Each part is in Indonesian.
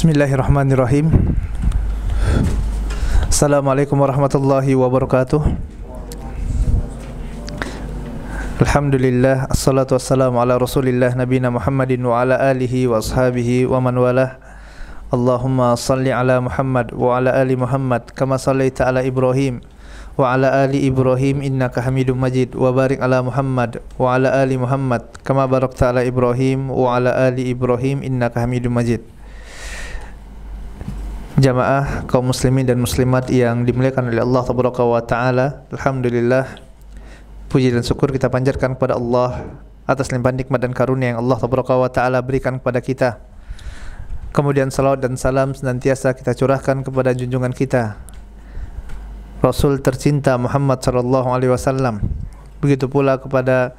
Bismillahirrahmanirrahim. Assalamualaikum warahmatullahi wabarakatuh. Alhamdulillah, assalatu wassalamu ala rasulillah nabina Muhammadin wa ala alihi wa ashabihi wa man walah. Allahumma salli ala Muhammad wa ala ali Muhammad kama sallaita ala Ibrahim wa ala ali Ibrahim innaka Hamidum Majid, wa barik ala Muhammad wa ala ali Muhammad kama barakta ala Ibrahim wa ala ali Ibrahim innaka Hamidum Majid. Jamaah kaum muslimin dan muslimat yang dimuliakan oleh Allah Tabaraka wa Ta'ala, alhamdulillah, puji dan syukur kita panjatkan kepada Allah atas limpahan nikmat dan karunia yang Allah Tabaraka wa Ta'ala berikan kepada kita. Kemudian salawat dan salam senantiasa kita curahkan kepada junjungan kita, Rasul tercinta Muhammad sallallahu alaihi wasallam. Begitu pula kepada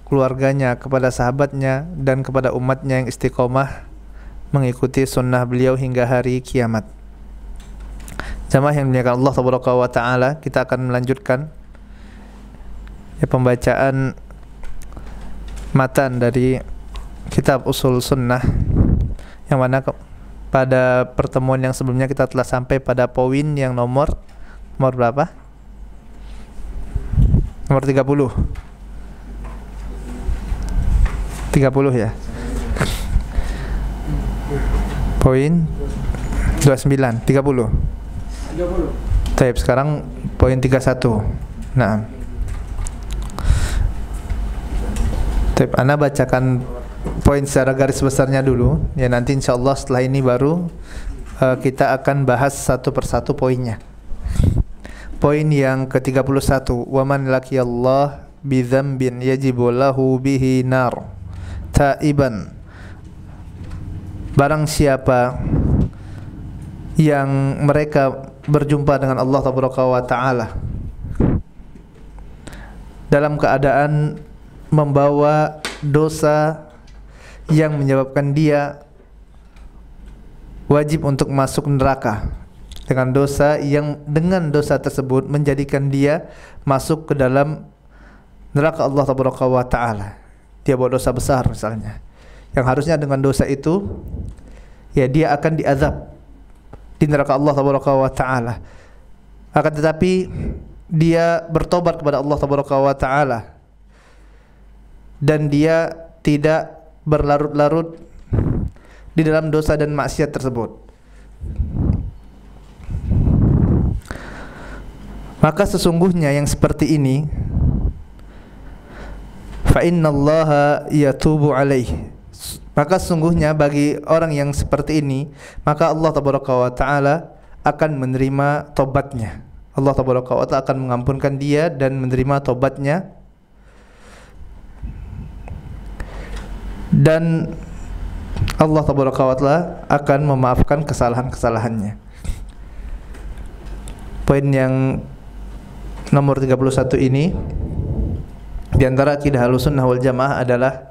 keluarganya, kepada sahabatnya, dan kepada umatnya yang istiqomah mengikuti sunnah beliau hingga hari kiamat. Jamaah yang dimuliakan Allah Tabaraka wa Ta'ala, kita akan melanjutkan pembacaan matan dari kitab Usul Sunnah, yang mana pada pertemuan yang sebelumnya kita telah sampai pada poin yang nomor berapa? Nomor 30 ya. Poin 29, 30. Taib, sekarang poin 31. Nah, Taib, ana bacakan poin secara garis besarnya dulu. Ya, nanti insyaallah setelah ini baru kita akan bahas satu persatu poinnya. Poin yang ke-31, wa man laqiyallah bi dzambin yajibu lahu bihi nar taiban. Barang siapa yang mereka berjumpa dengan Allah Tabaraka wa Ta'ala dalam keadaan membawa dosa yang menyebabkan dia wajib untuk masuk neraka, dengan dosa tersebut menjadikan dia masuk ke dalam neraka Allah Tabaraka wa Ta'ala. Dia bawa dosa besar misalnya, yang harusnya dengan dosa itu ya dia akan diazab di neraka Allah Tabaraka wa Ta'ala. Akan tetapi dia bertobat kepada Allah Tabaraka wa Ta'ala dan dia tidak berlarut-larut di dalam dosa dan maksiat tersebut, maka sesungguhnya yang seperti ini, fa innallaha yatubu alaihi, maka sesungguhnya bagi orang yang seperti ini, maka Allah Tabaraka wa Ta'ala akan menerima tobatnya. Allah Tabaraka wa Ta'ala akan mengampunkan dia dan menerima tobatnya, dan Allah Tabaraka wa Ta'ala akan memaafkan kesalahan-kesalahannya. Poin yang nomor 31 ini, di antara akidah Ahlussunnah wal Jamaah adalah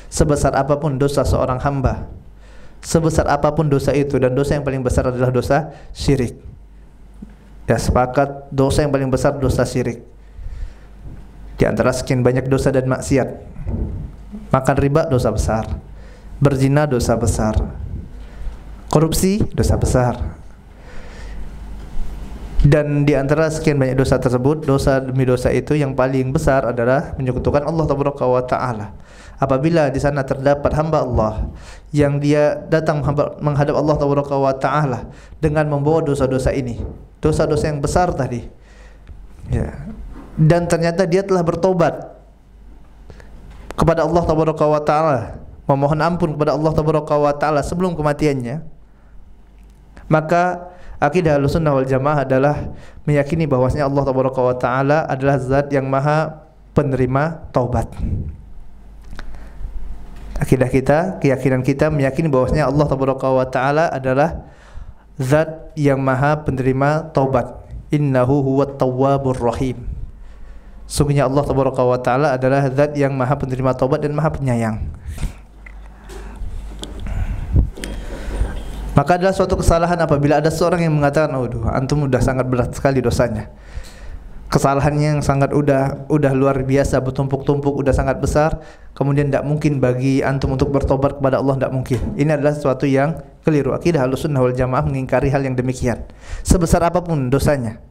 sebesar apapun dosa seorang hamba, sebesar apapun dosa itu, dan dosa yang paling besar adalah dosa syirik. Ya, sepakat, dosa yang paling besar dosa syirik. Di antara sekian banyak dosa dan maksiat, makan riba dosa besar, berzina dosa besar, korupsi dosa besar. Dan di antara sekian banyak dosa tersebut, dosa demi dosa itu yang paling besar adalah menyekutukan Allah Tabaraka wa Ta'ala. Apabila di sana terdapat hamba Allah yang dia datang menghadap Allah Tabaraka wa Ta'ala dengan membawa dosa-dosa ini, dosa-dosa yang besar tadi, ya, dan ternyata dia telah bertobat kepada Allah Tabaraka wa Ta'ala, memohon ampun kepada Allah Tabaraka wa Ta'ala sebelum kematiannya, maka akidah Ahlussunnah wal Jamaah adalah meyakini bahwasanya Allah Tabaraka wa Ta'ala adalah zat yang maha penerima taubat. Akidah kita, keyakinan kita meyakini bahwasanya Allah Tabaraka wa Ta'ala adalah zat yang maha penerima taubat. Innahu huwat tawwabur rahim. Sungguhnya Allah Tabaraka wa Ta'ala adalah zat yang maha penerima taubat dan maha penyayang. Maka adalah suatu kesalahan apabila ada seorang yang mengatakan, "Aduh, antum sudah sangat berat sekali dosanya." kesalahannya yang sangat udah luar biasa, bertumpuk-tumpuk, udah sangat besar, kemudian tidak mungkin bagi antum untuk bertobat kepada Allah, tidak mungkin. Ini adalah sesuatu yang keliru. Akidah Ahlussunnah wal Jamaah mengingkari hal yang demikian. Sebesar apapun dosanya,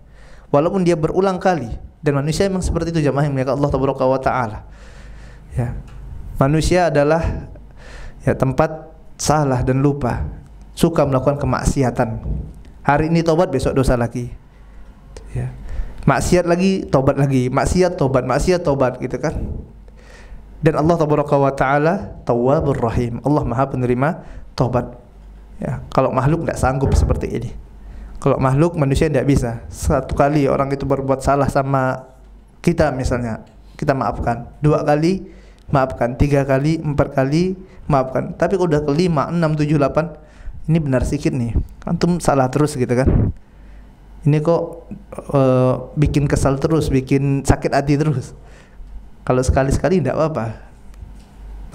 walaupun dia berulang kali, dan manusia memang seperti itu jamaah yang muliakan Allah Tabaraka wa Ta'ala. Ya. Manusia adalah ya tempat salah dan lupa, suka melakukan kemaksiatan. Hari ini tobat, besok dosa lagi. Ya. Maksiat lagi, tobat lagi, maksiat tobat gitu kan. Dan Allah Tabaraka wa Ta'ala Tawwabur Rahim, Allah Maha penerima tobat. Ya, kalau makhluk tidak sanggup seperti ini. Kalau makhluk, manusia tidak bisa. Satu kali orang itu berbuat salah sama kita misalnya, kita maafkan. 2 kali maafkan, 3 kali, 4 kali maafkan. Tapi kalau udah ke-5, 6, 7, 8, ini benar sedikit nih, antum salah terus gitu kan. Ini kok bikin kesal terus, bikin sakit hati terus. Kalau sekali-sekali tidak apa-apa.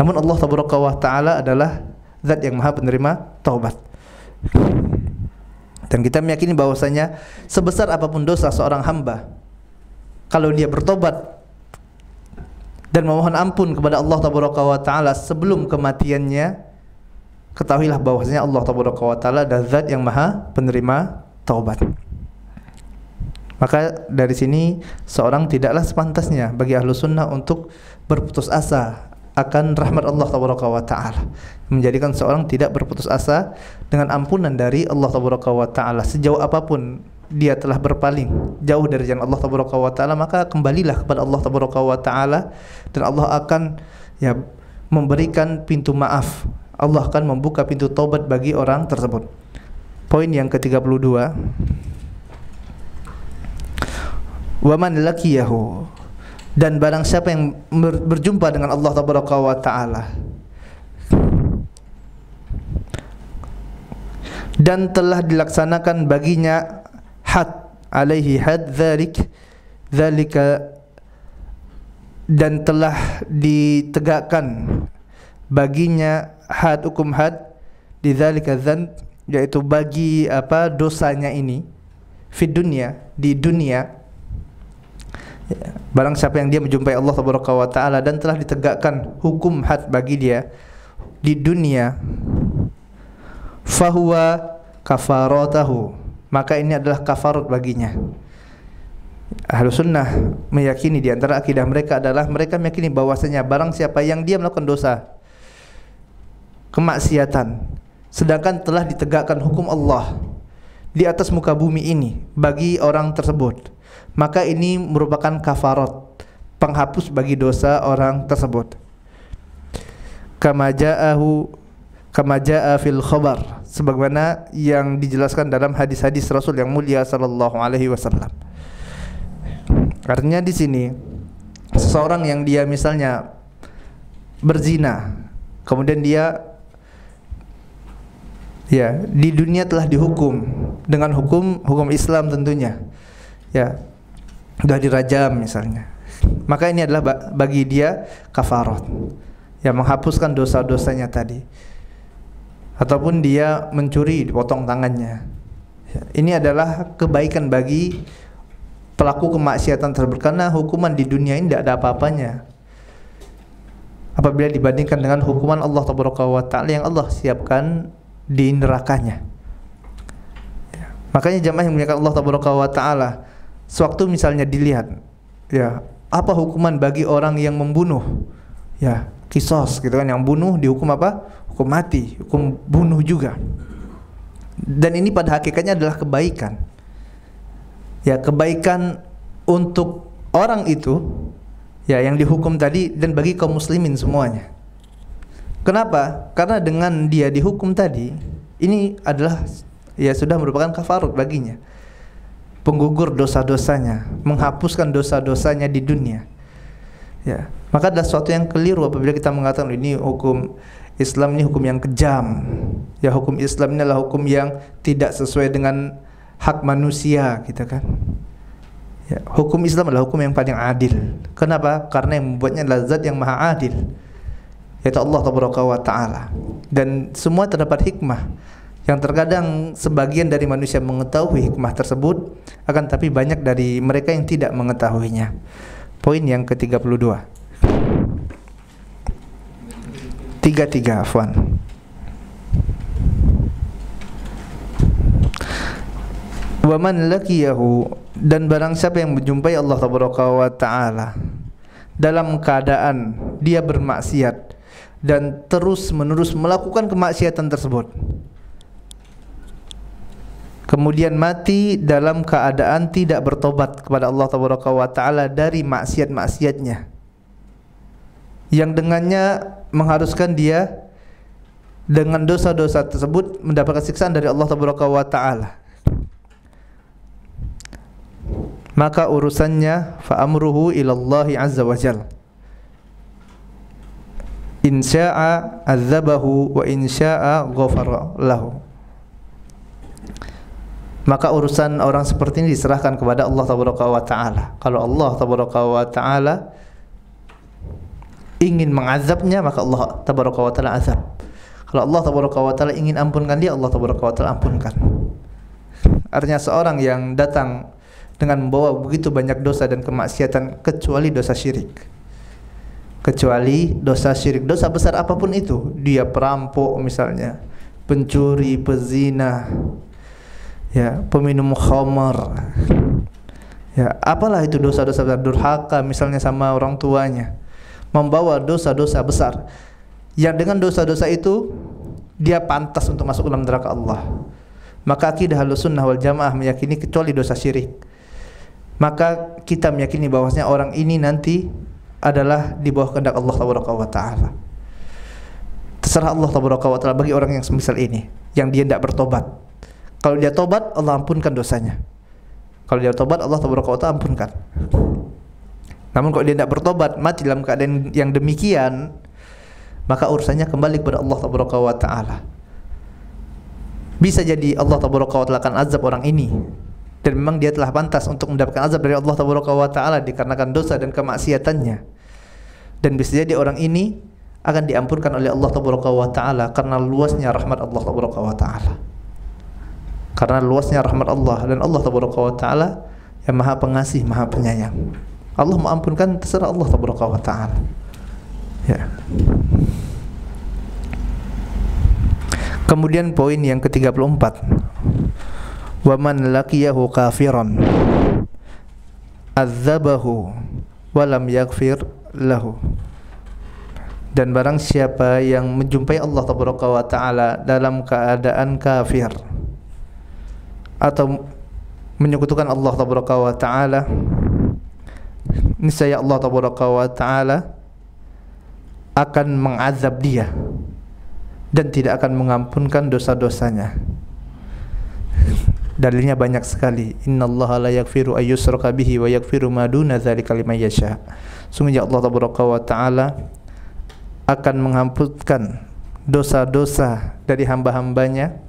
Namun Allah Tabaraka wa Ta'ala adalah Zat yang Maha penerima taubat. Dan kita meyakini bahwasanya sebesar apapun dosa seorang hamba, kalau dia bertobat dan memohon ampun kepada Allah Tabaraka wa Ta'ala sebelum kematiannya, ketahuilah bahwasanya Allah Tabaraka wa Ta'ala adalah Zat yang Maha penerima taubat. Maka dari sini seorang tidaklah sepantasnya bagi ahlu sunnah untuk berputus asa akan rahmat Allah Tabaraka wa Ta'ala, menjadikan seorang tidak berputus asa dengan ampunan dari Allah Tabaraka wa Ta'ala. Sejauh apapun dia telah berpaling jauh dari jalan Allah Tabaraka wa Ta'ala, maka kembalilah kepada Allah Tabaraka wa Ta'ala, dan Allah akan ya memberikan pintu maaf. Allah akan membuka pintu taubat bagi orang tersebut. Poin yang ke-32, wa man laqiyahu, dan barang siapa yang berjumpa dengan Allah Tabaraka wa Ta'ala dan telah dilaksanakan baginya had, alaihi had dzalika, dan telah ditegakkan baginya had, hukum had, di dzalika dzan, yaitu bagi apa dosanya ini, fid dunya, di dunia. Barang siapa yang dia menjumpai Allah Tabaraka wa Ta'ala dan telah ditegakkan hukum had bagi dia di dunia, fahuwa kafaratahu, maka ini adalah kafarat baginya. Ahlu sunnah meyakini, di antara akidah mereka adalah mereka meyakini bahwasanya barang siapa yang dia melakukan dosa kemaksiatan sedangkan telah ditegakkan hukum Allah di atas muka bumi ini bagi orang tersebut, maka ini merupakan kafarat, penghapus bagi dosa orang tersebut. Kama jaa fil khabar, sebagaimana yang dijelaskan dalam hadis-hadis Rasul yang mulia sallallahu alaihi wasallam. Artinya di sini seseorang yang dia misalnya berzina, kemudian dia ya di dunia telah dihukum dengan hukum Islam tentunya, ya sudah dirajam misalnya, maka ini adalah bagi dia kafarat, ya menghapuskan dosa-dosanya tadi. Ataupun dia mencuri, dipotong tangannya, ya, ini adalah kebaikan bagi pelaku kemaksiatan tersebut, karena hukuman di dunia ini tidak ada apa-apanya apabila dibandingkan dengan hukuman Allah Tabaraka wa Ta'ala yang Allah siapkan di nerakanya. Ya. Makanya jamaah yang muliakan Allah Tabaraka wa Ta'ala, sewaktu misalnya dilihat, ya apa hukuman bagi orang yang membunuh, ya kisos gitu kan, yang bunuh dihukum apa? Hukum mati, hukum bunuh juga. Dan ini pada hakikatnya adalah kebaikan, ya kebaikan untuk orang itu, ya yang dihukum tadi, dan bagi kaum muslimin semuanya. Kenapa? Karena dengan dia dihukum tadi, ini adalah ya sudah merupakan kafarat baginya, penggugur dosa-dosanya, menghapuskan dosa-dosanya di dunia. Ya, maka adalah sesuatu yang keliru apabila kita mengatakan ini hukum Islam, ini hukum yang kejam. Ya, hukum Islam ini adalah hukum yang tidak sesuai dengan hak manusia, gitu kan. Ya, hukum Islam adalah hukum yang paling adil. Kenapa? Karena yang membuatnya adalah Zat yang Maha Adil, yaitu Allah Tabaraka wa Ta'ala. Dan semua terdapat hikmah Yang terkadang sebagian dari manusia mengetahui hikmah tersebut, akan tapi banyak dari mereka yang tidak mengetahuinya. Poin yang ke-32. 33 afwan. Wa man laqiyahu, dan barang siapa yang menjumpai Allah tabaraka wa taala dalam keadaan dia bermaksiat dan terus-menerus melakukan kemaksiatan tersebut, kemudian mati dalam keadaan tidak bertobat kepada Allah tabaraka wa taala dari maksiat-maksiatnya, yang dengannya mengharuskan dia dengan dosa-dosa tersebut mendapatkan siksaan dari Allah tabaraka wa taala, maka urusannya fa amruhu ilallahi azza wa jalla, in syaa azabahu wa in syaa ghafara lahu. Maka urusan orang seperti ini diserahkan kepada Allah tabaraka wa taala. Kalau Allah tabaraka wa taala ingin mengazabnya, maka Allah tabaraka wa taala azab. Kalau Allah tabaraka wa taala ingin ampunkan dia, Allah tabaraka wa taala ampunkan. Artinya seorang yang datang dengan membawa begitu banyak dosa dan kemaksiatan, kecuali dosa syirik, kecuali dosa syirik, dosa besar apapun itu, dia perampok misalnya, pencuri, pezina, ya, peminum khamar, ya, apalah itu dosa-dosa besar, durhaka misalnya sama orang tuanya, membawa dosa-dosa besar, yang dengan dosa-dosa itu dia pantas untuk masuk dalam neraka Allah. Maka akidah Ahlussunnah wal Jamaah meyakini kecuali dosa syirik, maka kita meyakini bahwasanya orang ini nanti adalah di bawah kehendak Allah tabaraka wa taala. Terserah Allah tabaraka wa taala bagi orang yang semisal ini, yang dia tidak bertobat. Kalau dia tobat, Allah ampunkan dosanya. Kalau dia tobat, Allah tabaraka wa taala ampunkan. Namun kalau dia tidak bertobat, mati dalam keadaan yang demikian, maka urusannya kembali kepada Allah tabaraka wa taala. Bisa jadi Allah tabaraka wa taala akan azab orang ini, dan memang dia telah pantas untuk mendapatkan azab dari Allah tabaraka wa taala dikarenakan dosa dan kemaksiatannya. Dan bisa jadi orang ini akan diampunkan oleh Allah tabaraka wa taala karena luasnya rahmat Allah tabaraka wa taala. Karena luasnya rahmat Allah, dan Allah tabaraka wa taala yang Maha Pengasih, Maha Penyayang. Allah mengampunkan, terserah Allah tabaraka wa taala. Ya. Kemudian poin yang ke-34. Wa man laqiyahu kafiran adzabahu wa lam yaghfir lahu, dan barang siapa yang menjumpai Allah tabaraka wa taala dalam keadaan kafir atau menyekutukan Allah tabaraka wa taala, niscaya Allah tabaraka wa taala akan mengazab dia dan tidak akan mengampunkan dosa-dosanya. Dalilnya banyak sekali. Innallaha la yaghfiru ayyushraka bihi wa yaghfiru ma duna dzalika liman yasha. Sungguhnya Allah tabaraka wa taala akan mengampunkan dosa-dosa dari hamba-hambanya,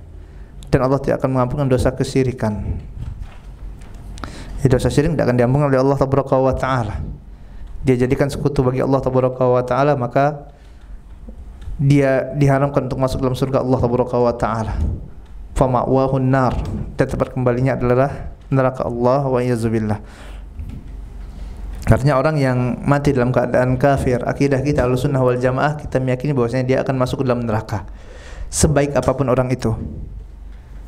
dan Allah tidak akan mengampunkan dosa kesyirikan. Dosa syirik tidak akan diampunkan oleh Allah tabaraka wa taala. Dia jadikan sekutu bagi Allah tabaraka wa taala, maka dia diharamkan untuk masuk dalam surga Allah tabaraka wa taala. Fama'wahun nar, dan tempat kembalinya adalah neraka Allah wa iyyazubillah. Artinya orang yang mati dalam keadaan kafir, akidah kita Ahlussunnah wal Jamaah, kita meyakini bahwasanya dia akan masuk dalam neraka. Sebaik apapun orang itu,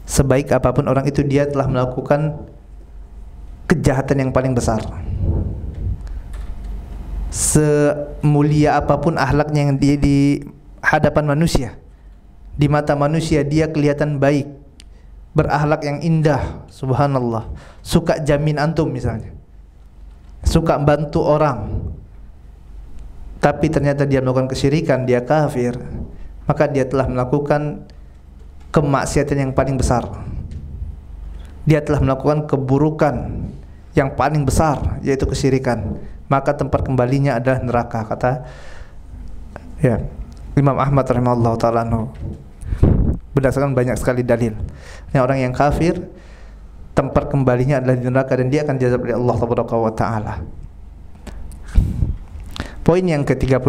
sebaik apapun orang itu, dia telah melakukan kejahatan yang paling besar. Semulia apapun akhlaknya yang dia di hadapan manusia, di mata manusia dia kelihatan baik, berakhlak yang indah, subhanallah, suka jamin antum misalnya, suka bantu orang, tapi ternyata dia melakukan kesyirikan, dia kafir, maka dia telah melakukan kemaksiatan yang paling besar. Dia telah melakukan keburukan yang paling besar, yaitu kesyirikan. Maka tempat kembalinya adalah neraka, kata ya Imam Ahmad rahimahullah ta'ala anhu, berdasarkan banyak sekali dalil. Orang yang kafir tempat kembalinya adalah di neraka, dan dia akan diazab oleh Allah tabaraka wa taala. Poin yang ke-35.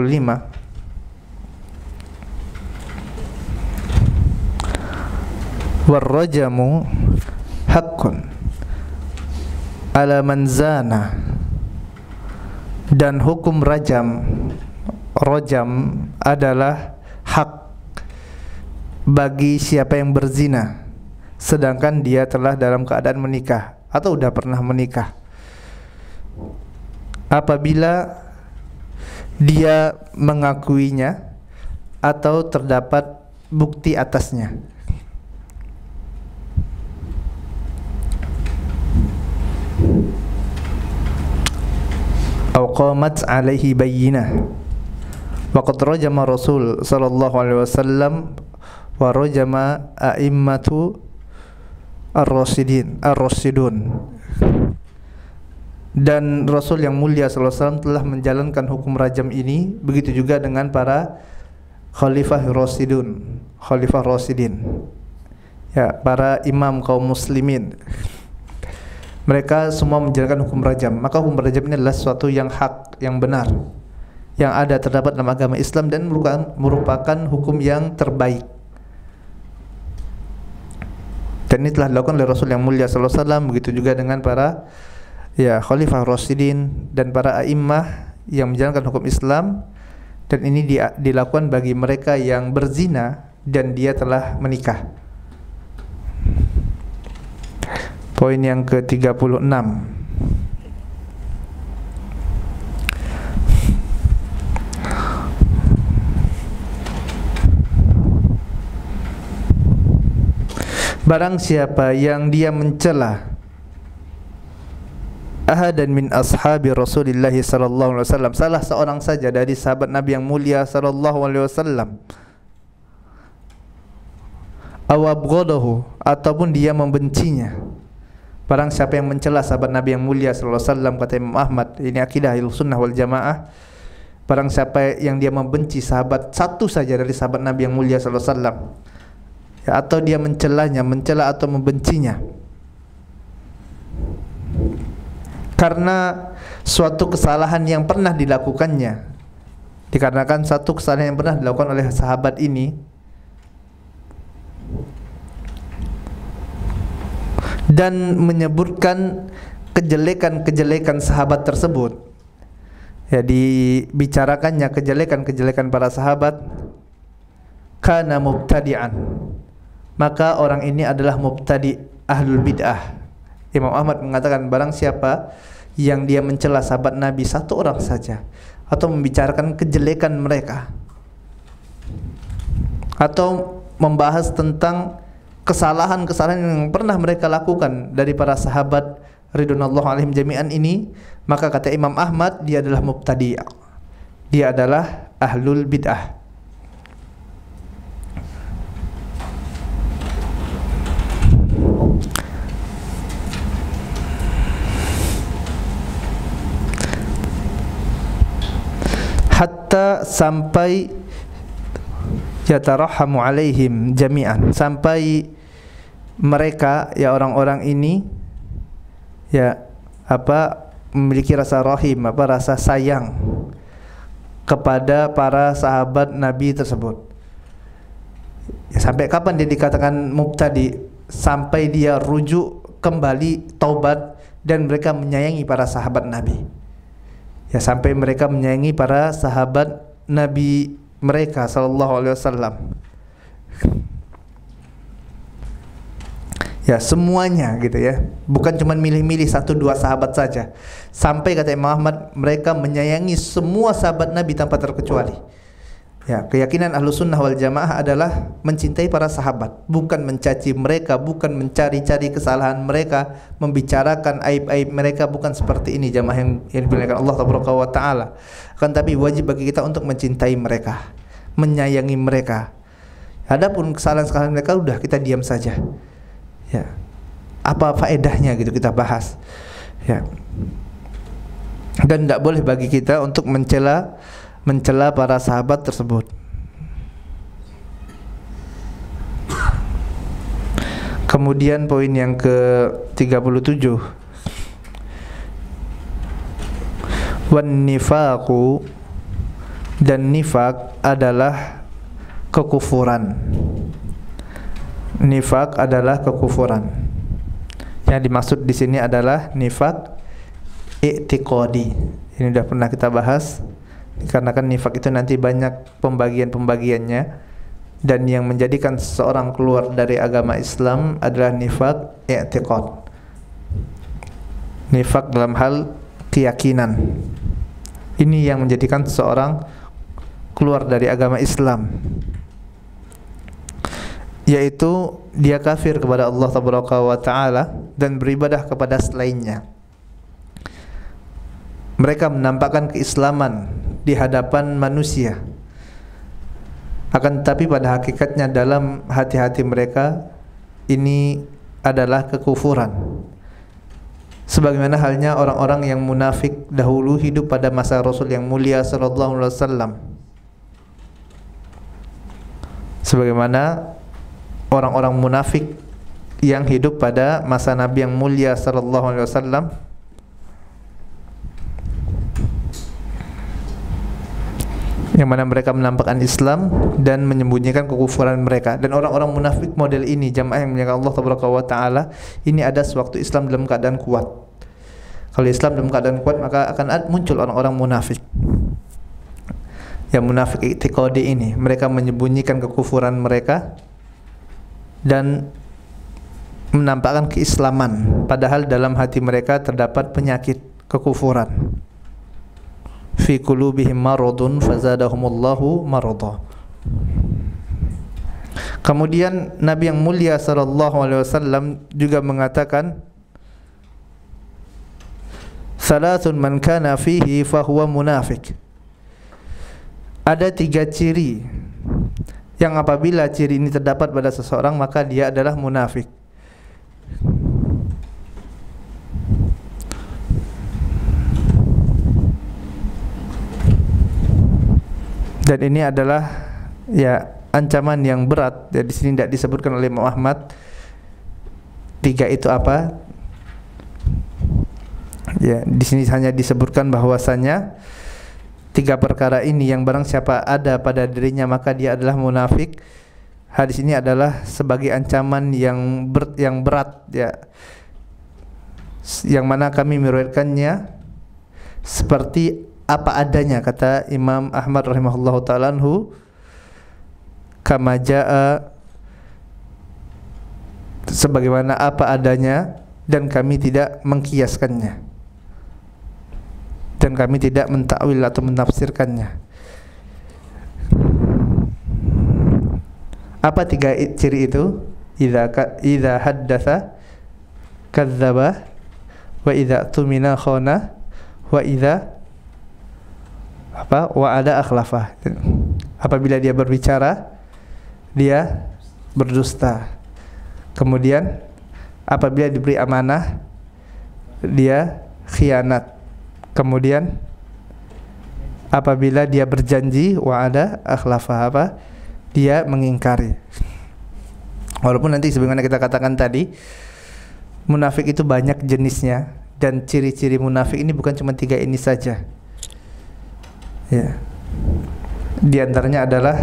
Warrajamu haqqun ala man zana, dan hukum rajam adalah hak bagi siapa yang berzina sedangkan dia telah dalam keadaan menikah atau sudah pernah menikah, apabila dia mengakuinya atau terdapat bukti atasnya. Aw qamat alaihi bayyinah. Waqad rajama Rasul sallallahu alaihi wasallam wa rajama a'immatu ar-rasidun. Dan Rasul yang mulia sallallahu alaihi wasallam telah menjalankan hukum rajam ini, begitu juga dengan para khalifah rasidin. Ya, para imam kaum muslimin. Mereka semua menjalankan hukum rajam. Maka hukum rajam ini adalah sesuatu yang hak, yang benar, yang ada terdapat dalam agama Islam dan merupakan hukum yang terbaik. Dan ini telah dilakukan oleh Rasul yang mulia sallallahu alaihi wasallam, begitu juga dengan para khalifah rasyidin dan para a'immah yang menjalankan hukum Islam. Dan ini dilakukan bagi mereka yang berzina dan dia telah menikah. Poin yang ke-36. Barang siapa yang dia mencela ahadan min ashabi Rasulillah sallallahu alaihi wasallam, salah seorang saja dari sahabat Nabi yang mulia sallallahu alaihi wasallam, aw abghadahu, ataupun dia membencinya. Barang siapa yang mencela sahabat Nabi yang mulia sallallahu alaihi wasallam, kata Imam Ahmad, ini akidah Ahlussunnah wal Jamaah, barang siapa yang dia membenci sahabat satu saja dari sahabat Nabi yang mulia sallallahu alaihi wasallam, atau dia mencela atau membencinya karena suatu kesalahan yang pernah dilakukannya, dikarenakan satu kesalahan yang pernah dilakukan oleh sahabat ini, dan menyebutkan kejelekan-kejelekan sahabat tersebut, ya, dibicarakannya kejelekan-kejelekan para sahabat, kana mubtadi'an, maka orang ini adalah mubtadi, ahlul bid'ah. Imam Ahmad mengatakan barang siapa yang dia mencela sahabat Nabi satu orang saja atau membicarakan kejelekan mereka atau membahas tentang kesalahan-kesalahan yang pernah mereka lakukan dari para sahabat ridwanullah alaihim jami'an ini, maka kata Imam Ahmad dia adalah mubtadi', dia adalah ahlul bid'ah. Hatta sampai yatarahamu alaihim jami'an, sampai mereka, ya orang-orang ini, ya memiliki rasa rahim, rasa sayang kepada para sahabat Nabi tersebut. Ya, sampai kapan dia dikatakan mubtadi? Sampai dia rujuk kembali, taubat, dan mereka menyayangi para sahabat Nabi. Ya, sampai mereka menyayangi para sahabat Nabi mereka sallallahu alaihi wasallam. Ya, semuanya gitu ya. Bukan cuma milih-milih satu dua sahabat saja. Sampai kata Imam Ahmad mereka menyayangi semua sahabat Nabi tanpa terkecuali. Ya, keyakinan Ahlussunnah wal Jamaah adalah mencintai para sahabat, bukan mencaci mereka, bukan mencari-cari kesalahan mereka, membicarakan aib-aib mereka, bukan seperti ini jamaah yang dimuliakan Allah Taala. Akan tapi wajib bagi kita untuk mencintai mereka, menyayangi mereka. Adapun kesalahan-kesalahan mereka udah kita diam saja. Ya. Apa faedahnya gitu kita bahas. Ya. Dan tidak boleh bagi kita untuk mencela para sahabat tersebut. Kemudian poin yang ke-37, wan nifaqu, dan nifaq adalah kekufuran. nifak adalah kekufuran. Yang dimaksud di sini adalah nifak i'tiqadi. Ini sudah pernah kita bahas. Dikarenakan nifak itu nanti banyak pembagian-pembagiannya, dan yang menjadikan seseorang keluar dari agama Islam adalah nifak i'tiqad. Nifak dalam hal keyakinan. Ini yang menjadikan seseorang keluar dari agama Islam, yaitu dia kafir kepada Allah Tabaraka wa Ta'ala dan beribadah kepada selainnya. Mereka menampakkan keislaman di hadapan manusia, akan tetapi pada hakikatnya dalam hati-hati mereka ini adalah kekufuran. Sebagaimana halnya orang-orang yang munafik dahulu hidup pada masa Rasul yang mulia sallallahu alaihi wasallam. Sebagaimana orang-orang munafik yang hidup pada masa Nabi yang mulia sallallahu alaihi wasallam, yang mana mereka menampakkan Islam dan menyembunyikan kekufuran mereka. Dan orang-orang munafik model ini, jamaah yang muliakan Allah Tabaraka wa Ta'ala, ini ada sewaktu Islam dalam keadaan kuat. Kalau Islam dalam keadaan kuat, maka akan muncul orang-orang munafik. Yang munafik i'tiqadi ini, mereka menyembunyikan kekufuran mereka dan menampakkan keislaman, padahal dalam hati mereka terdapat penyakit kekufuran. Fi qulubihim maradun fazadahumullahu marada. Kemudian Nabi yang mulia sallallahu alaihi wasallam juga mengatakan, "Salatun man kana fihi fahuwa munafik." Ada 3 ciri yang apabila ciri ini terdapat pada seseorang, maka dia adalah munafik. Dan ini adalah ancaman yang berat. Ya, di sini tidak disebutkan oleh Imam Ahmad 3 itu apa. Ya, di sini hanya disebutkan bahwasanya 3 perkara ini yang barang siapa ada pada dirinya maka dia adalah munafik. Hadis ini adalah sebagai ancaman yang berat, ya. Yang mana kami meriwayatkannya seperti apa adanya, kata Imam Ahmad rahimahullahu ta'ala anhu, kama jaa, sebagaimana apa adanya, dan kami tidak mengkiaskannya, dan kami tidak mentakwil atau menafsirkannya. Apa 3 ciri itu? Idza haddatsa kadzdzaba, wa idza tumina khana, wa idza wa'ada akhlafa. Apabila dia berbicara, dia berdusta. Kemudian apabila diberi amanah, dia khianat. Kemudian apabila dia berjanji, wa'ada akhlafa, dia mengingkari. Walaupun nanti sebagaimana kita katakan tadi, munafik itu banyak jenisnya, dan ciri-ciri munafik ini bukan cuma 3 ini saja. Ya. Di antaranya adalah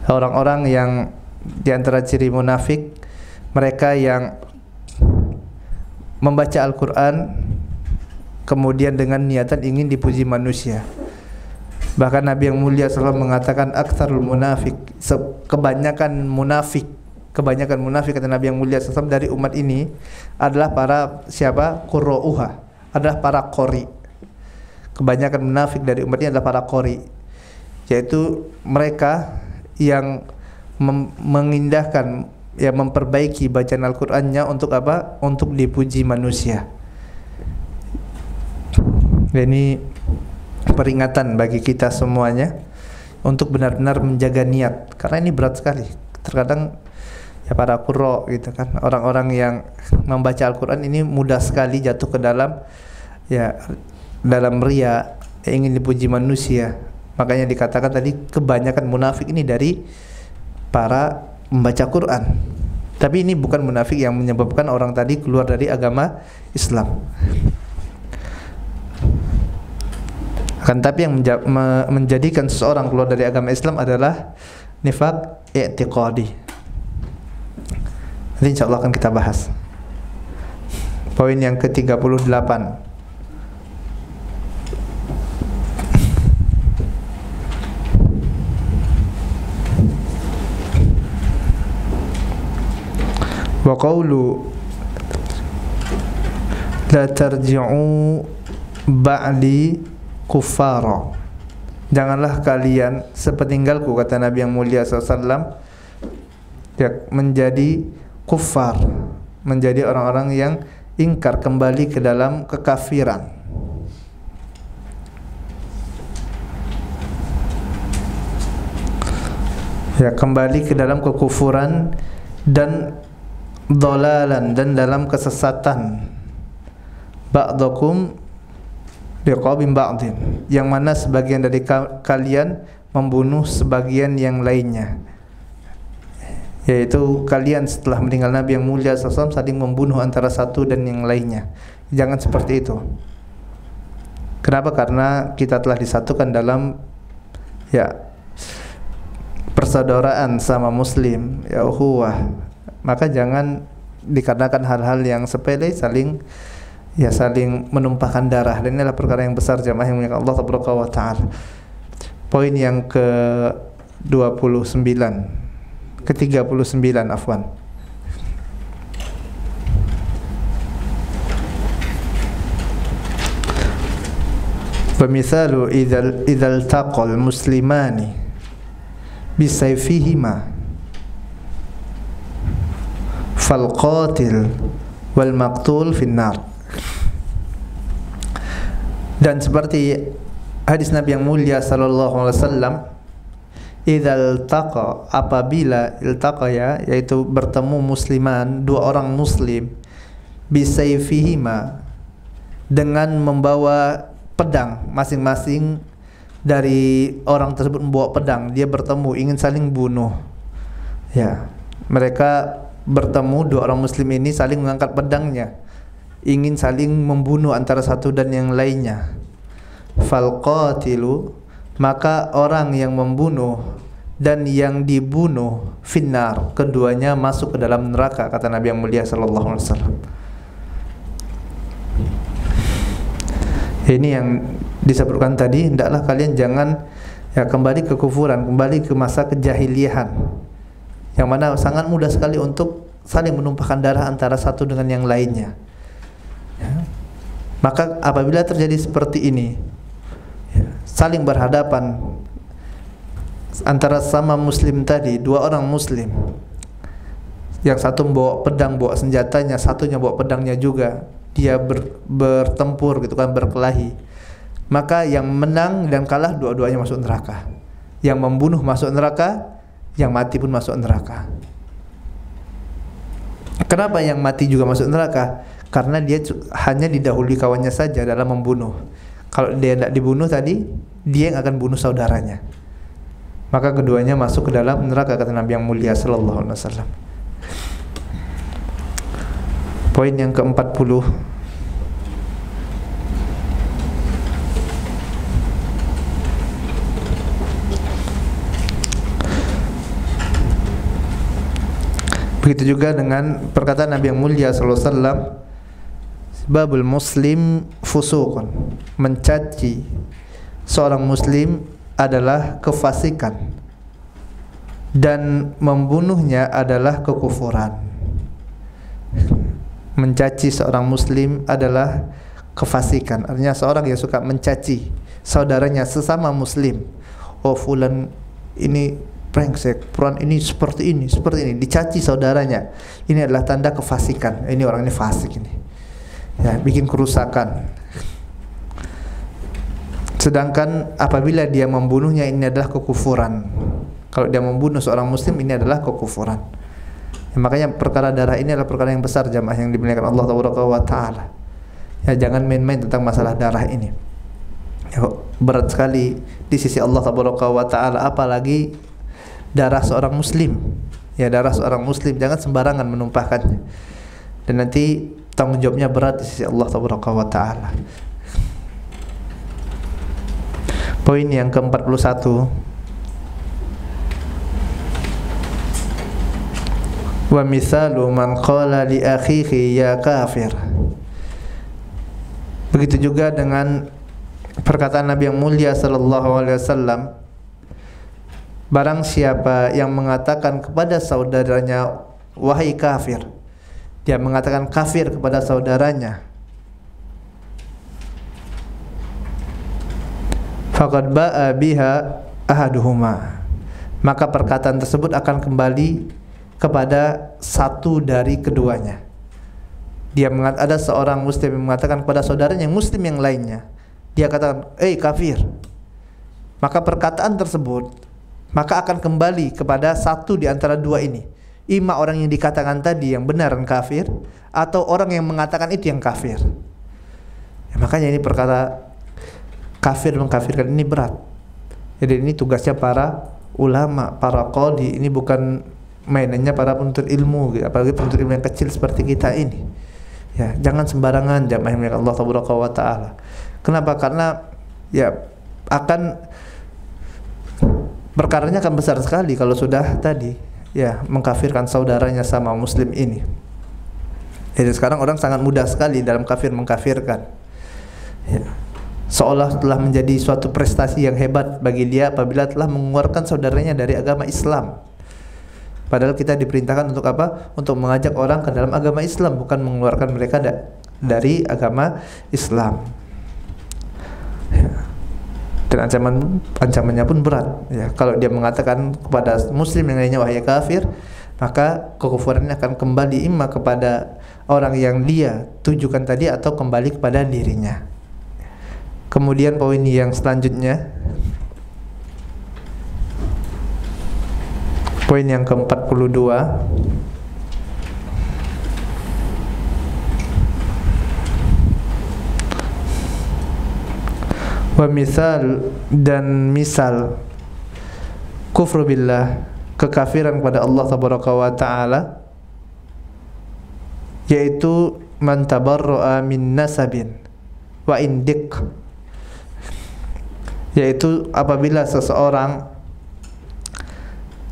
orang-orang yang di antara ciri munafik, mereka yang membaca Al-Qur'an kemudian dengan niatan ingin dipuji manusia. Bahkan Nabi yang mulia SAW mengatakan aktsarul munafik, kebanyakan munafik kata Nabi yang mulia SAW dari umat ini adalah para siapa? Qurra'uha, adalah para qori. Kebanyakan munafik dari umat ini adalah para qori, yaitu mereka yang mengindahkan, memperbaiki bacaan Al-Qur'annya untuk apa? Untuk dipuji manusia. Dan ini peringatan bagi kita semuanya untuk benar-benar menjaga niat, karena ini berat sekali. Terkadang para qurra gitu kan, orang-orang yang membaca Al-Qur'an ini mudah sekali jatuh ke dalam dalam riya, ingin dipuji manusia. Makanya dikatakan tadi kebanyakan munafik ini dari para membaca Quran. Tapi ini bukan munafik yang menyebabkan orang tadi keluar dari agama Islam. Akan tapi yang menjadikan seseorang keluar dari agama Islam adalah nifaq i'tiqadi. Nanti insyaallah akan kita bahas. Poin yang ke-38. Wa qawlu la tarji'u ba'di kuffara. Janganlah kalian sepeninggalku, kata Nabi yang mulia SAW, ya, menjadi kuffar, menjadi orang-orang yang ingkar, kembali ke dalam kekafiran. Ya, kembali ke dalam kekufuran dan dhalalan, dan dalam kesesatan. Ba'dakum liqabim ba'din, yang mana sebagian dari kalian membunuh sebagian yang lainnya, yaitu kalian setelah meninggal Nabi yang mulia SAW saling membunuh antara satu dan yang lainnya. Jangan seperti itu. Kenapa? Karena kita telah disatukan dalam, ya, persaudaraan sama muslim, ya, ukhuwah. Maka jangan dikarenakan hal-hal yang sepele saling menumpahkan darah, dan inilah perkara yang besar jamaah yang mulia Allah Taala. Poin yang ke-29, ke-39 afwan. Famithalu idzal taqal muslimani bisayfihima fal qatil wal maqtul finnar. Dan seperti hadis Nabi yang mulia sallallahu alaihi wasallam, idzal taqa, apabila iltaqa, ya, yaitu bertemu musliman, dua orang muslim, bisayfihima, dengan membawa pedang, masing-masing dari orang tersebut membawa pedang, dia bertemu ingin saling bunuh. Ya, mereka bertemu, dua orang muslim ini saling mengangkat pedangnya, ingin saling membunuh antara satu dan yang lainnya. Fal qatilu, maka orang yang membunuh dan yang dibunuh, finnar, keduanya masuk ke dalam neraka, kata Nabi yang mulia sallallahu alaihi wasallam. Ini yang disebutkan tadi, hendaklah kalian jangan, ya, kembali ke kufuran, kembali ke masa kejahiliahan, yang mana sangat mudah sekali untuk saling menumpahkan darah antara satu dengan yang lainnya. Ya. Maka apabila terjadi seperti ini, ya, saling berhadapan antara sama muslim tadi, dua orang muslim, yang satu membawa pedang, bawa senjatanya, satunya bawa pedangnya juga, dia bertempur gitu kan, berkelahi, maka yang menang dan kalah dua-duanya masuk neraka. Yang membunuh masuk neraka, yang mati pun masuk neraka. Kenapa yang mati juga masuk neraka? Karena dia hanya didahului kawannya saja dalam membunuh. Kalau dia tidak dibunuh tadi, dia yang akan bunuh saudaranya. Maka keduanya masuk ke dalam neraka, kata Nabi yang mulia sallallahu alaihi wasallam. Poin yang ke-40. Begitu juga dengan perkataan Nabi yang mulia sallallahu alaihi wasallam, babul muslim fusuqun, mencaci seorang muslim adalah kefasikan dan membunuhnya adalah kekufuran. Mencaci seorang muslim adalah kefasikan, artinya seorang yang suka mencaci saudaranya sesama muslim. Oh, fulan ini brengsek, fulan ini seperti ini, dicaci saudaranya. Ini adalah tanda kefasikan. Ini orang ini fasik ini. Ya, bikin kerusakan. Sedangkan apabila dia membunuhnya, ini adalah kekufuran. Kalau dia membunuh seorang muslim, ini adalah kekufuran. Ya, makanya perkara darah ini adalah perkara yang besar jamaah yang dimuliakan Allah Taala. Ya, jangan main-main tentang masalah darah ini. Ya, berat sekali di sisi Allah Taala, apalagi darah seorang muslim. Ya, darah seorang muslim jangan sembarangan menumpahkannya. Dan nanti tanggung jawabnya berat di sisi Allah Taala. Poin yang ke-41. Wa mithalu man qala li akhihi ya kafir. Begitu juga dengan perkataan Nabi yang mulia sallallahu alaihi wasallam, barang siapa yang mengatakan kepada saudaranya wahai kafir, dia mengatakan kafir kepada saudaranya, faqad ba'a biha ahaduhuma, maka perkataan tersebut akan kembali kepada satu dari keduanya. Ada seorang muslim yang mengatakan kepada saudaranya yang muslim yang lainnya, dia katakan, kafir. Maka perkataan tersebut maka akan kembali kepada satu di antara dua ini. Ima orang yang dikatakan tadi yang benaran kafir, atau orang yang mengatakan itu yang kafir. Ya, makanya ini perkara kafir mengkafirkan ini berat. Jadi ini tugasnya para ulama, para qadhi. Ini bukan mainannya para penuntut ilmu, apalagi penuntut ilmu yang kecil seperti kita ini. Ya, jangan sembarangan jamaah yang Allah Taala. Kenapa? Karena ya perkaranya akan besar sekali kalau sudah tadi ya mengkafirkan saudaranya sama muslim ini. Jadi sekarang orang sangat mudah sekali dalam kafir mengkafirkan. Ya. Seolah telah menjadi suatu prestasi yang hebat bagi dia apabila telah mengeluarkan saudaranya dari agama Islam. Padahal kita diperintahkan untuk apa? Untuk mengajak orang ke dalam agama Islam, bukan mengeluarkan mereka dari agama Islam. Ya. Dan ancamannya pun berat. Ya. Kalau dia mengatakan kepada muslim yang lainnya wahai kafir, maka kekufurannya akan kembali imma kepada orang yang dia tujukan tadi atau kembali kepada dirinya. Kemudian poin yang selanjutnya, poin yang ke-42, wa misal, dan misal kufru billah, kekafiran kepada Allah tabaraka wa taala, yaitu man tabarra'a min nasabin wa indik, yaitu apabila seseorang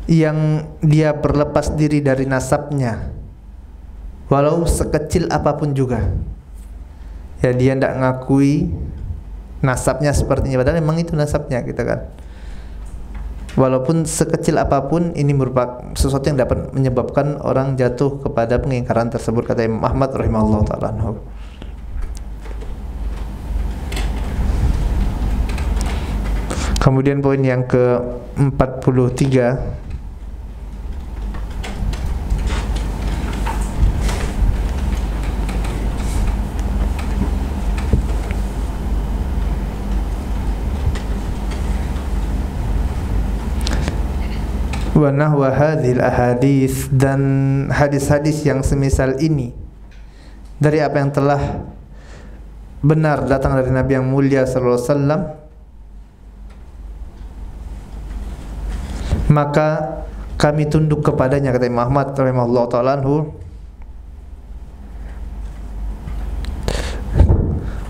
yang dia berlepas diri dari nasabnya walau sekecil apapun juga, ya dia tidak ngakui nasabnya sepertinya, padahal memang itu nasabnya kita kan, walaupun sekecil apapun, ini merupakan sesuatu yang dapat menyebabkan orang jatuh kepada pengingkaran tersebut, kata Imam Ahmad rahimahullah ta'ala. Kemudian poin yang ke-43, wa nahwa hadhil ahadits, dan hadis-hadis yang semisal ini dari apa yang telah benar datang dari Nabi yang mulia sallallahu alaihi wasallam, maka kami tunduk kepadanya, kata Imam Ahmad rahimahullah ta'ala anhu.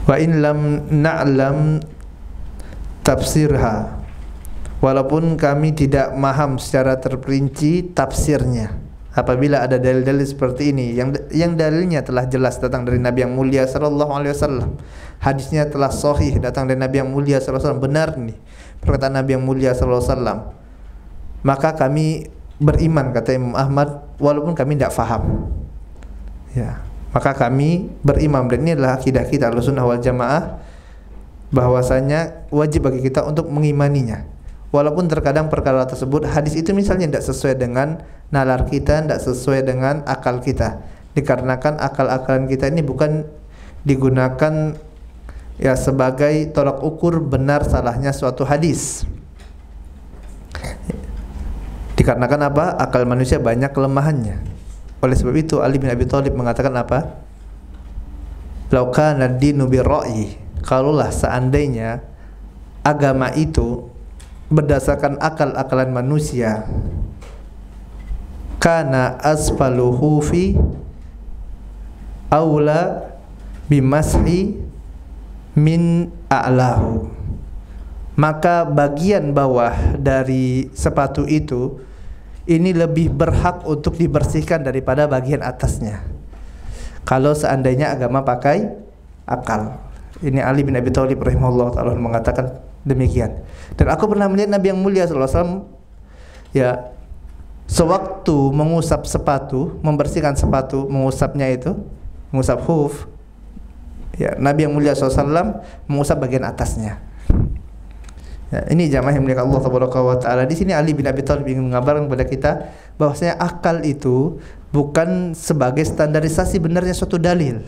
Wa in lam na'lam tafsirha, walaupun kami tidak paham secara terperinci tafsirnya. Apabila ada dalil-dalil seperti ini yang dalilnya telah jelas datang dari Nabi yang mulia sallallahu alaihi wasallam, hadisnya telah sahih datang dari Nabi yang mulia sallallahu alaihi wasallam, benar nih perkataan Nabi yang mulia sallallahu alaihi wasallam, maka kami beriman, kata Imam Ahmad, walaupun kami tidak faham. Ya, maka kami beriman, dan ini adalah akidah kita Ahlussunnah wal Jamaah, bahwasanya wajib bagi kita untuk mengimaninya. Walaupun terkadang perkara tersebut, hadis itu misalnya tidak sesuai dengan nalar kita, tidak sesuai dengan akal kita. Dikarenakan akal-akalan kita ini bukan digunakan ya sebagai tolak ukur benar salahnya suatu hadis. Dikarenakan apa? Akal manusia banyak kelemahannya. Oleh sebab itu Ali bin Abi Thalib mengatakan apa? Lau kana ad-dinu bir-ra'yi, kalaulah seandainya agama itu berdasarkan akal-akalan manusia, kana asfaluhu fi aula bimashi min a'lahu, maka bagian bawah dari sepatu itu ini lebih berhak untuk dibersihkan daripada bagian atasnya. Kalau seandainya agama pakai akal. Ini Ali bin Abi Thalib rahimahullah ta'ala mengatakan demikian. Dan aku pernah melihat Nabi yang mulia sallallahu alaihi wasallam ya, sewaktu mengusap sepatu, membersihkan sepatu, mengusapnya itu, mengusap khuf, ya, Nabi yang mulia SAW mengusap bagian atasnya. Ya, ini jamaah yang mulia Allah Taala. Di sini Ali bin Abi Thalib ingin mengabarkan kepada kita bahwasanya akal itu bukan sebagai standarisasi benarnya suatu dalil.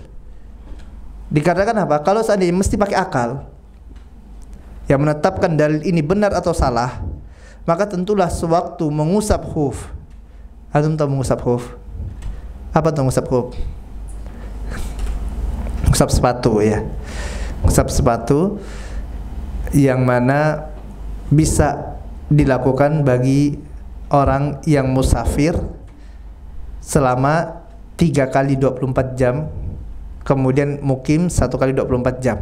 Dikatakan apa? Kalau seandainya mesti pakai akal yang menetapkan dalil ini benar atau salah, maka tentulah sewaktu mengusap khuf. Antum tahu mengusap khuf? Apa itu mengusap khuf? Mengusap sepatu, ya. Mengusap sepatu yang mana bisa dilakukan bagi orang yang musafir selama 3 kali 24 jam, kemudian mukim 1 kali 24 jam.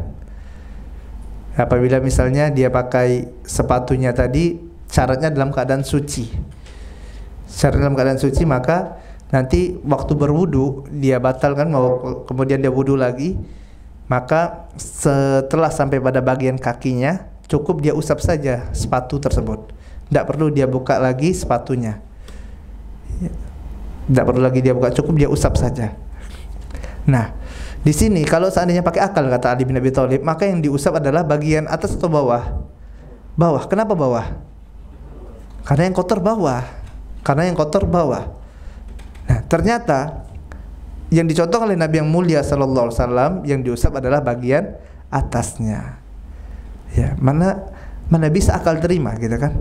Apabila misalnya dia pakai sepatunya tadi, syaratnya dalam keadaan suci. Syarat dalam keadaan suci, maka nanti waktu berwudu dia batalkan, mau kemudian dia wudu lagi, maka setelah sampai pada bagian kakinya cukup dia usap saja sepatu tersebut. Tidak perlu dia buka lagi sepatunya. Tidak perlu lagi dia buka, cukup dia usap saja. Nah, di sini kalau seandainya pakai akal, kata Ali bin Abi Thalib, maka yang diusap adalah bagian atas atau bawah? Bawah. Kenapa bawah? Karena yang kotor bawah. Karena yang kotor bawah. Nah, ternyata yang dicontohkan oleh Nabi yang mulia sallallahu alaihi wasallam, yang diusap adalah bagian atasnya. Ya, mana bisa akal terima gitu kan?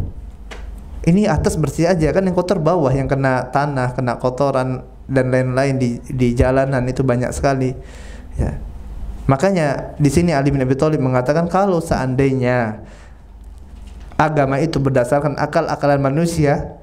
Ini atas bersih aja kan, yang kotor bawah, yang kena tanah, kena kotoran dan lain-lain di jalanan itu banyak sekali. Ya. Makanya di sini Ali bin Abi Thalib mengatakan kalau seandainya agama itu berdasarkan akal-akalan manusia,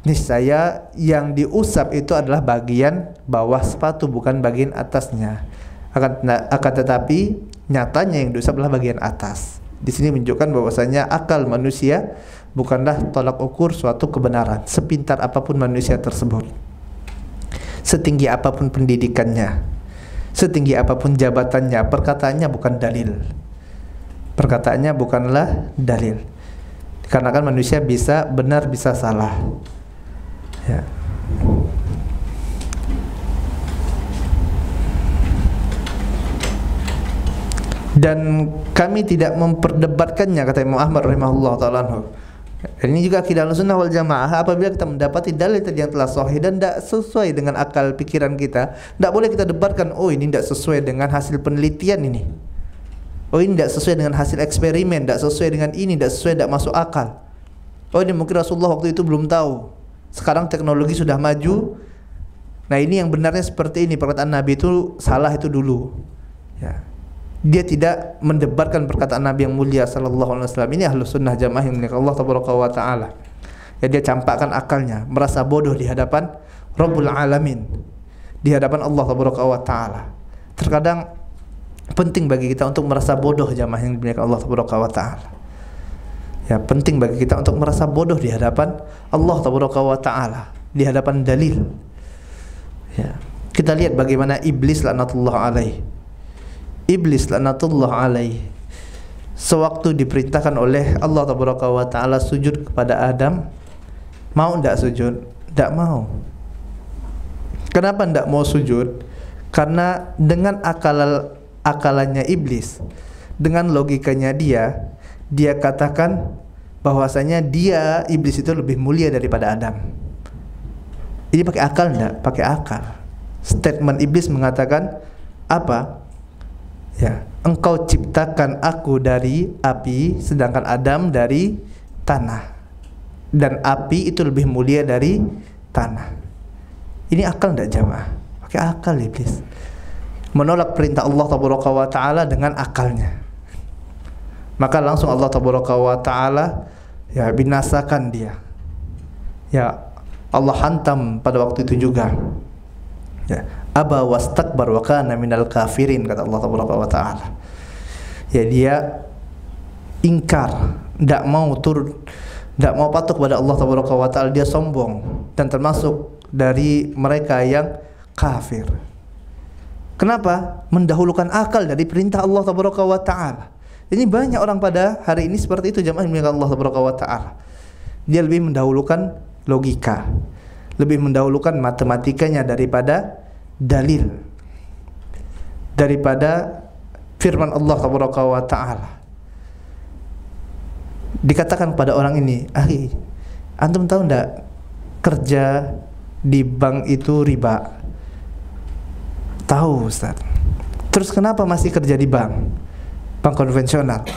niscaya yang diusap itu adalah bagian bawah sepatu, bukan bagian atasnya. Akan tetapi nyatanya yang diusap adalah bagian atas. Di sini menunjukkan bahwasanya akal manusia bukanlah tolak ukur suatu kebenaran, sepintar apapun manusia tersebut, setinggi apapun pendidikannya, setinggi apapun jabatannya, perkataannya bukan dalil. Perkataannya bukanlah dalil. Karena kan manusia bisa benar bisa salah. Ya. Dan kami tidak memperdebatkannya, kata Imam Ahmad rahimahullah ta'ala anhu. Ini juga akidah Ahlussunnah wal Jamaah. Apabila kita mendapati dalil tadi yang telah sahih dan tidak sesuai dengan akal pikiran kita, tidak boleh kita debatkan, oh ini tidak sesuai dengan hasil penelitian ini, oh ini tidak sesuai dengan hasil eksperimen, tidak sesuai dengan ini, tidak sesuai, tidak masuk akal. Oh ini mungkin Rasulullah waktu itu belum tahu, sekarang teknologi sudah maju. Nah ini yang benarnya seperti ini, perkataan Nabi itu salah itu dulu. Ya. Dia tidak mendebarkan perkataan Nabi yang mulia sallallahu alaihi wasallam. Ini Ahlus Sunnah Jamaah yang milik Allah tabaraka wa taala. Ya, dia campakkan akalnya, merasa bodoh di hadapan Rabbul Alamin, di hadapan Allah tabaraka wa taala. Terkadang penting bagi kita untuk merasa bodoh, jamaah yang milik Allah tabaraka wa taala. Ya, penting bagi kita untuk merasa bodoh di hadapan Allah tabaraka wa taala, di hadapan dalil. Ya. Kita lihat bagaimana iblis laknatullah alaih. Iblis laknatullah alaih sewaktu diperintahkan oleh Allah tabaraka wa taala sujud kepada Adam, mau enggak sujud? Enggak mau. Kenapa enggak mau sujud? Karena dengan akalannya iblis, dengan logikanya dia katakan bahwasanya iblis itu lebih mulia daripada Adam. Ini pakai akal enggak? Pakai akal. Statement iblis mengatakan apa? Ya, engkau ciptakan aku dari api, sedangkan Adam dari tanah, dan api itu lebih mulia dari tanah. Ini akal tidak jamaah? Pakai akal iblis. Menolak perintah Allah tabaraka wa taala dengan akalnya. Maka langsung Allah tabaraka wa taala ya binasakan dia. Ya, Allah hantam pada waktu itu juga. Ya, aba wastakbar wa kana minal kafirin, kata Allah tabaraka wa taala. Ya, dia ingkar, tidak mau turut tidak mau patuh kepada Allah Tabaraka wa Ta'ala, dia sombong dan termasuk dari mereka yang kafir. Kenapa? Mendahulukan akal dari perintah Allah Tabaraka wa Ta'ala. Ini banyak orang pada hari ini seperti itu, jamaah yang Allah Tabaraka wa Ta'ala. Dia lebih mendahulukan logika, lebih mendahulukan matematikanya daripada dalil, daripada firman Allah Tabaraka wa Ta'ala. Dikatakan pada orang ini, "Akhi, antum tahu enggak kerja di bank itu riba?" "Tahu, Ustaz." "Terus kenapa masih kerja di bank konvensional?"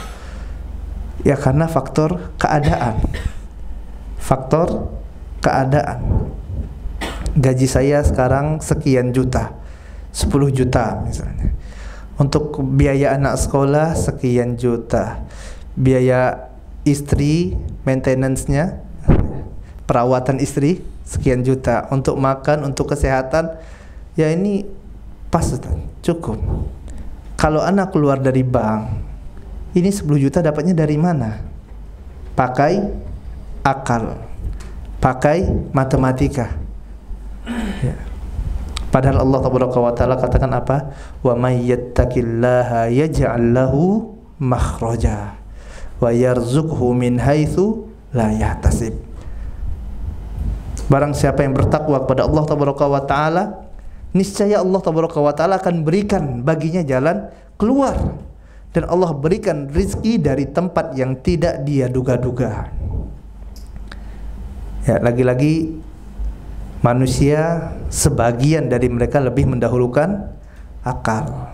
"Ya karena faktor keadaan. Faktor keadaan. Gaji saya sekarang sekian juta, 10 juta misalnya. Untuk biaya anak sekolah sekian juta. Biaya istri, maintenance-nya, perawatan istri sekian juta. Untuk makan, untuk kesehatan, ya ini pas, cukup. Kalau anak keluar dari bank, ini 10 juta dapatnya dari mana?" Pakai akal, pakai matematika. Ya. Padahal Allah Tabaraka wa Ta'ala katakan apa? "Wa may yattaqillaha yaj'al lahu makhraja wa yarzuqhu min haitsu la yahtasib." Barang siapa yang bertakwa kepada Allah Tabaraka wa Ta'ala, niscaya Allah Tabaraka wa Ta'ala akan berikan baginya jalan keluar, dan Allah berikan rizki dari tempat yang tidak dia duga-duga. Ya, lagi-lagi manusia sebagian dari mereka lebih mendahulukan akal.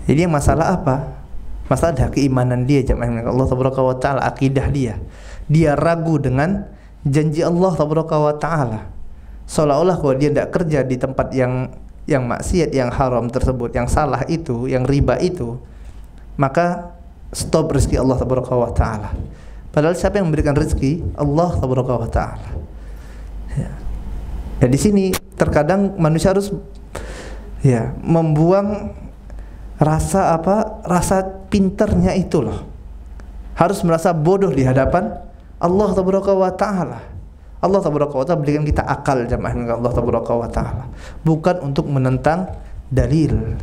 Jadi yang masalah apa? Masalah ada keimanan dia, jamaah Allah Tabaraka wa Ta'ala, akidah dia. Dia ragu dengan janji Allah Tabaraka wa Ta'ala. Seolah-olah kalau dia tidak kerja di tempat yang maksiat, yang haram tersebut, yang salah itu, yang riba itu, maka stop rezeki Allah Tabaraka wa Ta'ala. Padahal siapa yang memberikan rezeki? Allah Tabaraka wa Ta'ala. Ya. Ya, di sini terkadang manusia harus ya membuang rasa rasa pinternya itu loh. Harus merasa bodoh di hadapan Allah Tabaraka wa Ta'ala. Allah Tabaraka wa Ta'ala berikan kita akal, jamaah Allah Tabaraka wa Ta'ala, bukan untuk menentang dalil.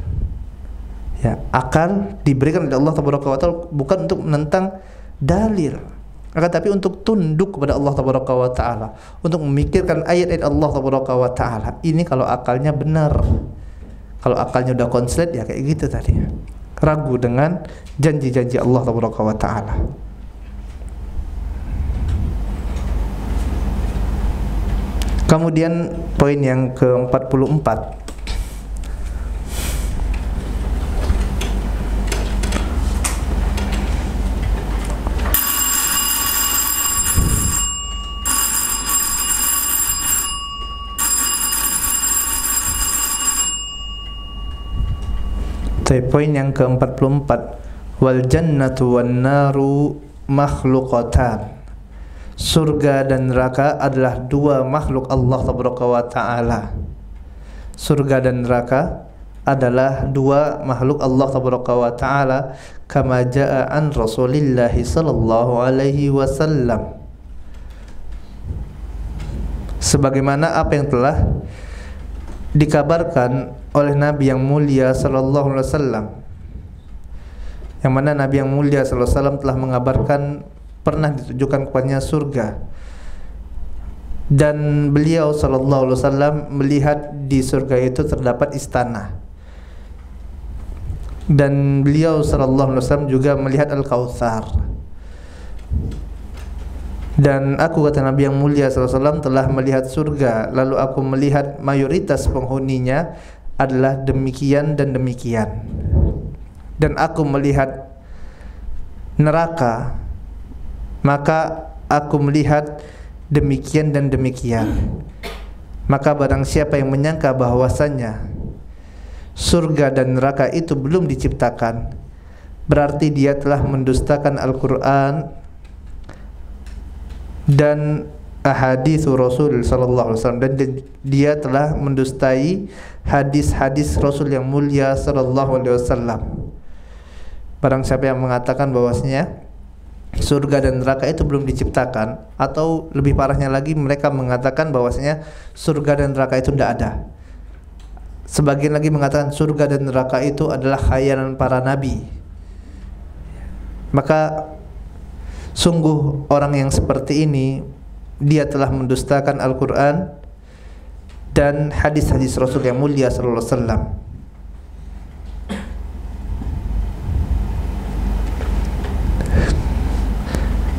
Ya, akal diberikan oleh Allah Tabaraka wa Ta'ala bukan untuk menentang dalil, akan tapi untuk tunduk kepada Allah Tabaraka wa Ta'ala, untuk memikirkan ayat-ayat Allah Tabaraka wa Ta'ala. Ini kalau akalnya benar. Kalau akalnya udah konslet, ya kayak gitu tadi, ragu dengan janji-janji Allah Tabaraka wa Ta'ala. Kemudian poin yang ke-44, poin yang ke-44, wal jannatu wan naru makhluqatan. Surga dan neraka adalah dua makhluk Allah Tabaraka wa Ta'ala. Surga dan neraka adalah dua makhluk Allah Tabaraka wa Ta'ala, kama jaa an Rasulillah sallallahu alaihi wasallam, sebagaimana apa yang telah dikabarkan oleh Nabi yang mulia sallallahu alaihi wasallam, yang mana Nabi yang mulia sallallahu alaihi wasallam telah mengabarkan pernah ditujukan kepadanya surga, dan beliau sallallahu alaihi wasallam melihat di surga itu terdapat istana, dan beliau sallallahu alaihi wasallam juga melihat Al-Kautsar. Dan aku, kata Nabi yang mulia sallallahu alaihi wasallam, telah melihat surga, lalu aku melihat mayoritas penghuninya adalah demikian dan demikian, dan aku melihat neraka, maka aku melihat demikian dan demikian. Maka barang siapa yang menyangka bahwasannya surga dan neraka itu belum diciptakan, berarti dia telah mendustakan Al-Quran dan ahadits Rasul sallallahu alaihi wasallam, dan dia telah mendustai hadis-hadis Rasul yang mulia sallallahu alaihi wasallam. Barang siapa yang mengatakan bahwasanya surga dan neraka itu belum diciptakan, atau lebih parahnya lagi mereka mengatakan bahwasanya surga dan neraka itu tidak ada. Sebagian lagi mengatakan surga dan neraka itu adalah khayalan para nabi. Maka sungguh orang yang seperti ini dia telah mendustakan Al-Quran dan hadis-hadis Rasul yang mulia sallallahu alaihi wasallam.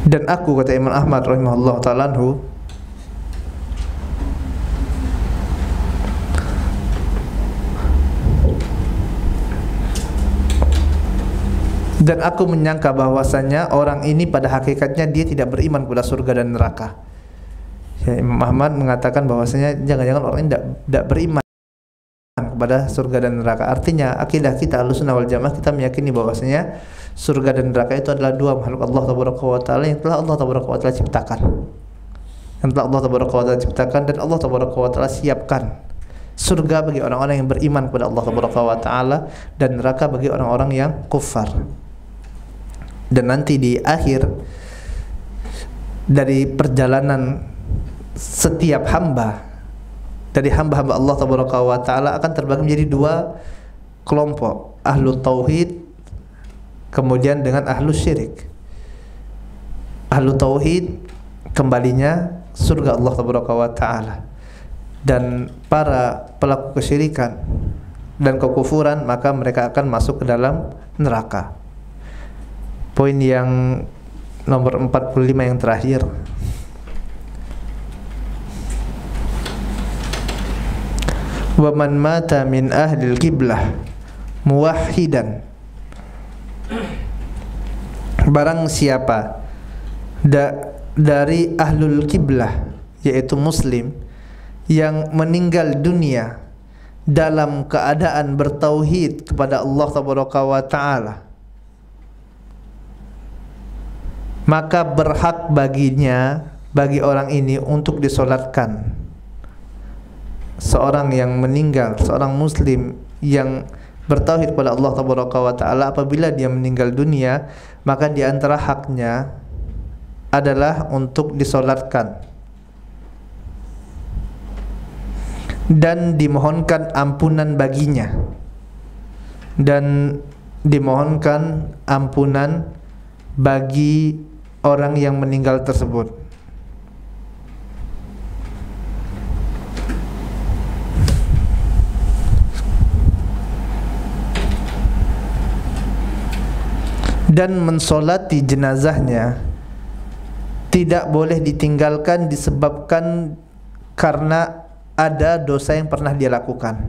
Dan aku, kata Imam Ahmad rahimahullah ta'ala anhu, dan aku menyangka bahwasanya orang ini pada hakikatnya dia tidak beriman kepada surga dan neraka. Ya, Imam Ahmad mengatakan bahwasanya jangan-jangan orang ini tidak beriman kepada surga dan neraka. Artinya akidah kita Ahlussunnah wal Jamaah, kita meyakini bahwasanya surga dan neraka itu adalah dua makhluk Allah tabaraka wa taala yang telah Allah tabaraka wa taala ciptakan. Yang telah Allah tabaraka wa taala ciptakan dan Allah tabaraka wa taala siapkan surga bagi orang-orang yang beriman kepada Allah tabaraka wa taala dan neraka bagi orang-orang yang kufar. Dan nanti di akhir dari perjalanan setiap hamba, dari hamba-hamba Allah tabaraka wa taala akan terbagi menjadi dua kelompok, ahlu tauhid kemudian dengan ahlu syirik. Ahlu tauhid kembalinya surga Allah tabaraka wa taala, dan para pelaku kesyirikan dan kekufuran maka mereka akan masuk ke dalam neraka. Poin yang nomor 45 yang terakhir, wa man mata min ahlil qiblah muwahhidan, barang siapa dari ahlul qiblah yaitu muslim yang meninggal dunia dalam keadaan bertauhid kepada Allah tabaraka wa taala, maka berhak baginya, bagi orang ini untuk disolatkan. Seorang yang meninggal, seorang muslim yang bertauhid kepada Allah tabaraka wa taala, apabila dia meninggal dunia, maka di antara haknya adalah untuk disolatkan dan dimohonkan ampunan baginya, dan dimohonkan ampunan bagi orang yang meninggal tersebut. Dan mensolati jenazahnya tidak boleh ditinggalkan disebabkan karena ada dosa yang pernah dia lakukan,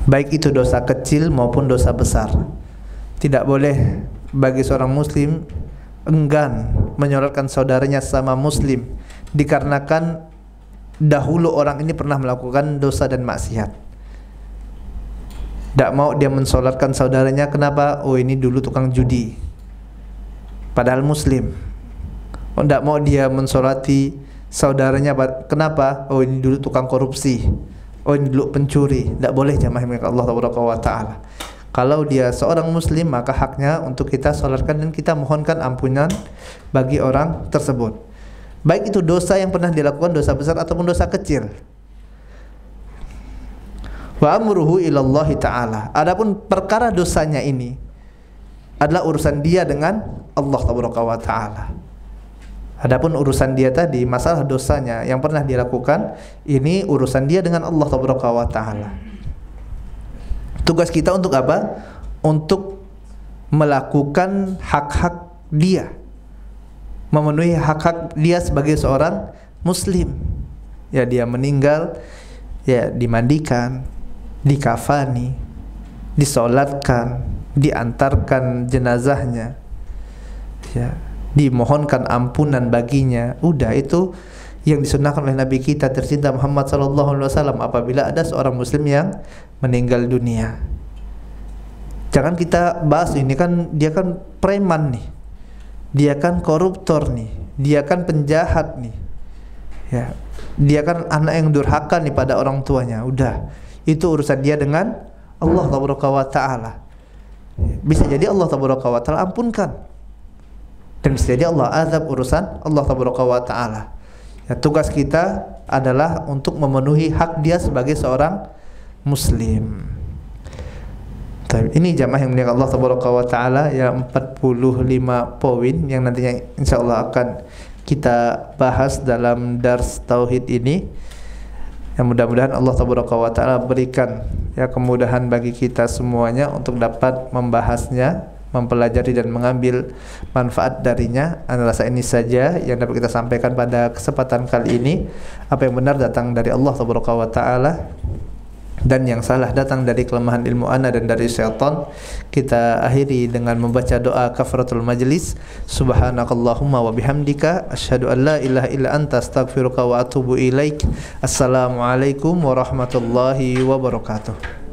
baik itu dosa kecil maupun dosa besar. Tidak boleh bagi seorang muslim enggan menyolatkan saudaranya sama muslim dikarenakan dahulu orang ini pernah melakukan dosa dan maksiat. Tidak mau dia mensolatkan saudaranya, kenapa? Oh, ini dulu tukang judi, padahal muslim. Oh, tidak mau dia mensolati saudaranya, kenapa? Oh, ini dulu tukang korupsi. Oh, ini dulu pencuri. Tidak boleh, jamaah milik Allah taala. Kalau dia seorang muslim, maka haknya untuk kita solatkan dan kita mohonkan ampunan bagi orang tersebut, baik itu dosa yang pernah dilakukan, dosa besar ataupun dosa kecil. Wa amruhu ilallahi ta'ala. Adapun perkara dosanya ini adalah urusan dia dengan Allah tabaraka wa ta'ala. Adapun urusan dia tadi, masalah dosanya yang pernah dia lakukan, ini urusan dia dengan Allah tabaraka wa ta'ala. Tugas kita untuk apa? Untuk melakukan hak-hak dia, memenuhi hak-hak dia sebagai seorang muslim. Ya, dia meninggal, ya dimandikan, dikafani, disolatkan, diantarkan jenazahnya, ya, dimohonkan ampunan baginya. Udah, itu yang disunnahkan oleh Nabi kita tercinta Muhammad SAW apabila ada seorang muslim yang meninggal dunia. Jangan kita bahas ini kan dia kan preman nih, dia kan koruptor nih, dia kan penjahat nih, ya, dia kan anak yang durhaka nih pada orang tuanya. Udah, itu urusan dia dengan Allah tabaraka wa taala. Bisa jadi Allah tabaraka wa taala ampunkan, dan bisa jadi Allah azab urusan Allah tabaraka wa taala. Ya, tugas kita adalah untuk memenuhi hak dia sebagai seorang muslim. Ini jamaah yang mulia Allah tabaraka wa taala, ya 45 poin yang nantinya insyaallah akan kita bahas dalam dars tauhid ini. Yang mudah-mudahan Allah tabaraka wa taala berikan ya kemudahan bagi kita semuanya untuk dapat membahasnya, mempelajari dan mengambil manfaat darinya. Rasa ini saja yang dapat kita sampaikan pada kesempatan kali ini. Apa yang benar datang dari Allah tabaraka wa taala, dan yang salah datang dari kelemahan ilmu ana dan dari syaitan. Kita akhiri dengan membaca doa kafaratul majlis. Subhanakallahumma wa bihamdika asyhadu an la ilaha illa anta astaghfiruka wa atubu ilaik. Assalamualaikum warahmatullahi wabarakatuh.